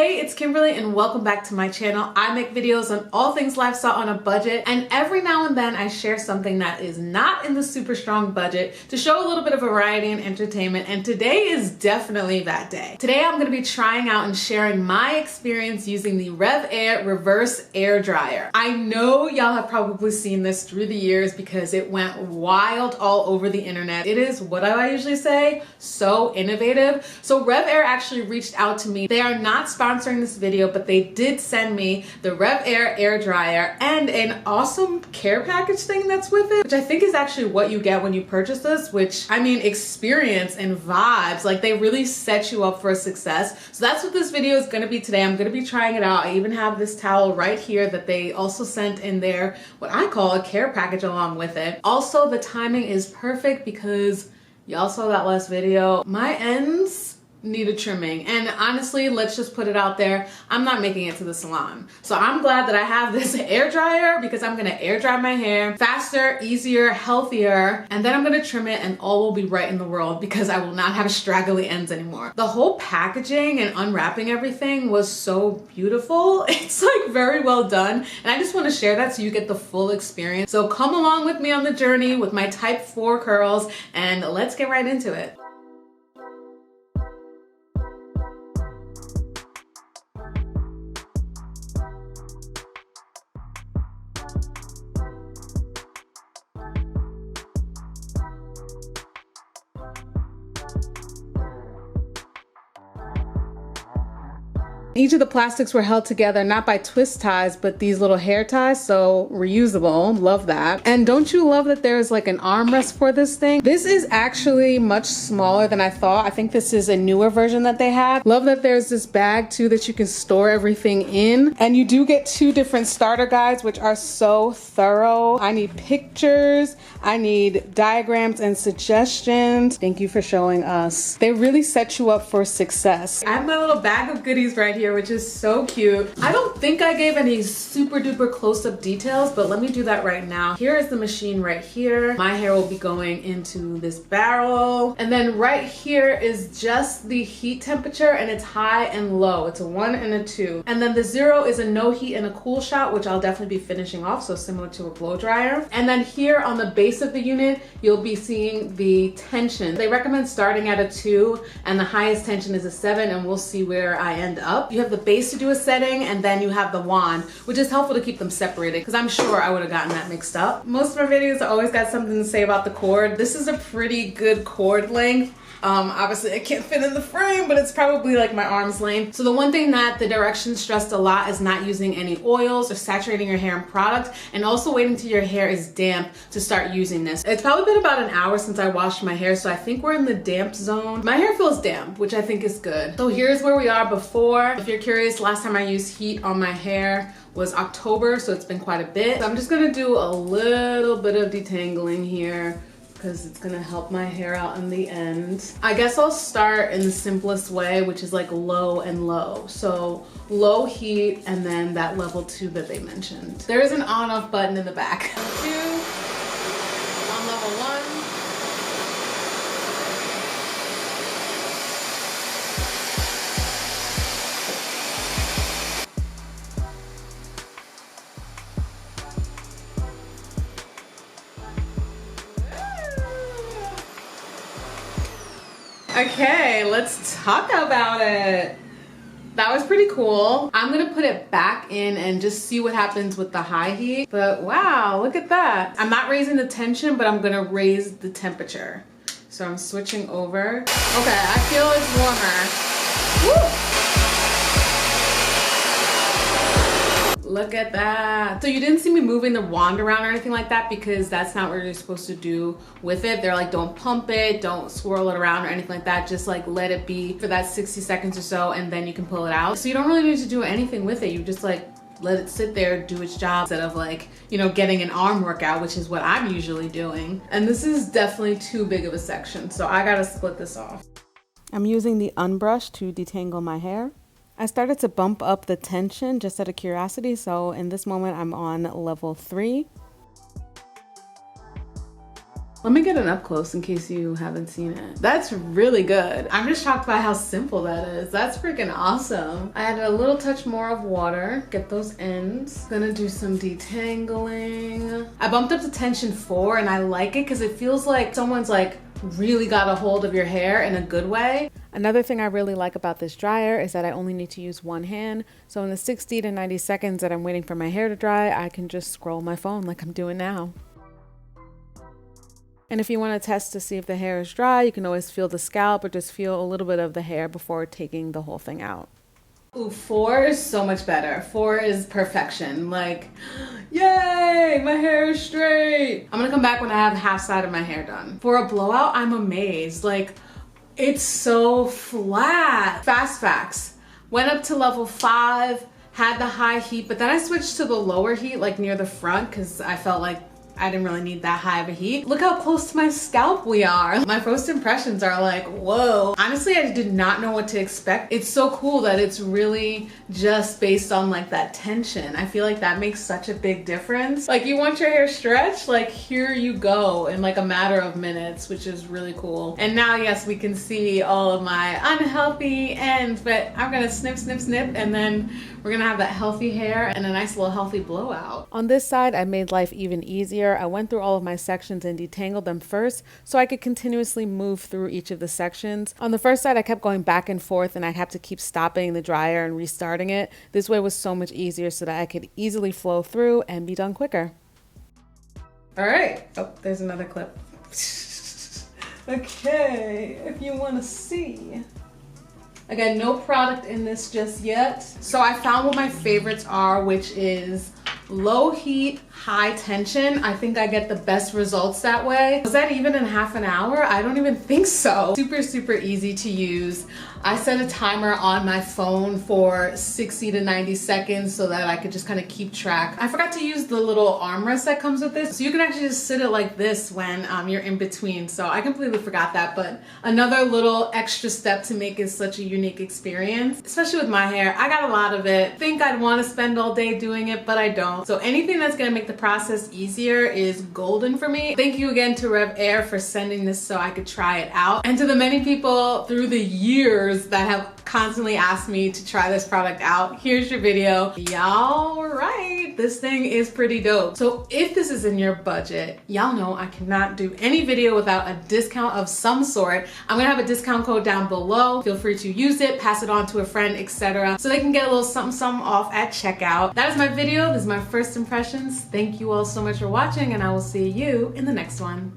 Hey, it's Kimberly and welcome back to my channel. I make videos on all things lifestyle on a budget, and every now and then I share something that is not in the super strong budget to show a little bit of variety and entertainment, and today is definitely that day. Today I'm going to be trying out and sharing my experience using the REVAIR reverse air dryer. I know y'all have probably seen this through the years because it went wild all over the internet. It is, what do I usually say, so innovative. So REVAIR actually reached out to me. They are not sponsoring this video, but they did send me the REVAIR air dryer and an awesome care package thing that's with it, which I think is actually what you get when you purchase this, which, I mean, experience and vibes, like they really set you up for success. So that's what this video is going to be today. I'm going to be trying it out. I even have this towel right here that they also sent in there, what I call a care package along with it. Also, the timing is perfect because y'all saw that last video. My ends need a trimming, and honestly, let's just put it out there, I'm not making it to the salon. So I'm glad that I have this air dryer because I'm gonna air dry my hair faster, easier, healthier, and then I'm gonna trim it and all will be right in the world because I will not have straggly ends anymore. The whole packaging and unwrapping everything was so beautiful. It's like very well done, and I just want to share that so you get the full experience. So come along with me on the journey with my type 4 curls and let's get right into it. Each of the plastics were held together not by twist ties, but these little hair ties, so reusable. Love that. And don't you love that there's like an armrest for this thing? This is actually much smaller than I thought. I think this is a newer version that they have. Love that there's this bag too that you can store everything in. And you do get 2 different starter guides, which are so thorough. I need pictures, I need diagrams and suggestions. Thank you for showing us. They really set you up for success. I have my little bag of goodies right here, which is so cute. I don't think I gave any super duper close-up details, but let me do that right now. Here is the machine right here. My hair will be going into this barrel. And then right here is just the heat temperature, and it's high and low. It's a 1 and a 2. And then the 0 is a no heat and a cool shot, which I'll definitely be finishing off, so similar to a blow dryer. And then here on the base of the unit, you'll be seeing the tension. They recommend starting at a 2, and the highest tension is a 7, and we'll see where I end up. You have the base to do a setting, and then you have the wand, which is helpful to keep them separated because I'm sure I would have gotten that mixed up. Most of my videos always got something to say about the cord. This is a pretty good cord length. Obviously it can't fit in the frame, but it's probably like my arm's length. So the one thing that the directions stressed a lot is not using any oils or saturating your hair in product, and also waiting till your hair is damp to start using this. It's probably been about an hour since I washed my hair, so I think we're in the damp zone. My hair feels damp, which I think is good. So here's where we are before. If you're curious, last time I used heat on my hair was October, so it's been quite a bit. So I'm just gonna do a little bit of detangling here because it's gonna help my hair out in the end. I guess I'll start in the simplest way, which is like low and low. So low heat and then that level 2 that they mentioned. There is an on-off button in the back. 2 on level 1. Okay, let's talk about it. That was pretty cool. I'm gonna put it back in and just see what happens with the high heat. But wow, look at that. I'm not raising the tension, but I'm gonna raise the temperature. So I'm switching over. Okay, I feel it's warmer. Woo! Look at that. So you didn't see me moving the wand around or anything like that because that's not what you're supposed to do with it. They're like, don't pump it, don't swirl it around or anything like that. Just like let it be for that 60 seconds or so, and then you can pull it out. So you don't really need to do anything with it. You just like let it sit there, do its job, instead of like, you know, getting an arm workout, which is what I'm usually doing. And this is definitely too big of a section, so I gotta split this off. I'm using the unbrush to detangle my hair. I started to bump up the tension just out of curiosity, so in this moment I'm on level 3. Let me get an up close in case you haven't seen it. That's really good. I'm just shocked by how simple that is. That's freaking awesome. I added a little touch more of water, get those ends. Gonna do some detangling. I bumped up to tension 4 and I like it because it feels like someone's like really got a hold of your hair in a good way. Another thing I really like about this dryer is that I only need to use one hand. So in the 60 to 90 seconds that I'm waiting for my hair to dry, I can just scroll my phone like I'm doing now. And if you want to test to see if the hair is dry, you can always feel the scalp or just feel a little bit of the hair before taking the whole thing out. Ooh, 4 is so much better. 4 is perfection. Like, yay, my hair is straight. I'm gonna come back when I have half side of my hair done. For a blowout, I'm amazed. Like, it's so flat. Fast facts. Went up to level 5, had the high heat, but then I switched to the lower heat, like near the front, because I felt like I didn't really need that high of a heat. Look how close to my scalp we are. My first impressions are like, whoa. Honestly, I did not know what to expect. It's so cool that it's really just based on like that tension. I feel like that makes such a big difference. Like you want your hair stretched, like here you go in like a matter of minutes, which is really cool. And now, yes, we can see all of my unhealthy ends, but I'm gonna snip, snip, snip, and then we're gonna have that healthy hair and a nice little healthy blowout. On this side, I made life even easier. I went through all of my sections and detangled them first so I could continuously move through each of the sections. On the first side, I kept going back and forth and I'd have to keep stopping the dryer and restarting it. This way was so much easier so that I could easily flow through and be done quicker. All right. Oh, there's another clip. Okay, if you want to see. Again, no product in this just yet. So I found what my favorites are, which is low heat, high tension. I think I get the best results that way. Was that even in half an hour? I don't even think so. Super, super easy to use. I set a timer on my phone for 60 to 90 seconds so that I could just kind of keep track. I forgot to use the little armrest that comes with this. So you can actually just sit it like this when you're in between. So I completely forgot that, but another little extra step to make it such a unique experience, especially with my hair. I got a lot of it. Think I'd want to spend all day doing it, but I don't. So anything that's gonna make the process easier is golden for me. Thank you again to REVAIR for sending this so I could try it out. And to the many people through the years that have constantly asked me to try this product out, here's your video. Y'all were right, this thing is pretty dope. So if this is in your budget, y'all know I cannot do any video without a discount of some sort. I'm gonna have a discount code down below. Feel free to use it, pass it on to a friend, etc. so they can get a little something, something off at checkout. That is my video. This is my first impressions. Thank you all so much for watching and I will see you in the next one.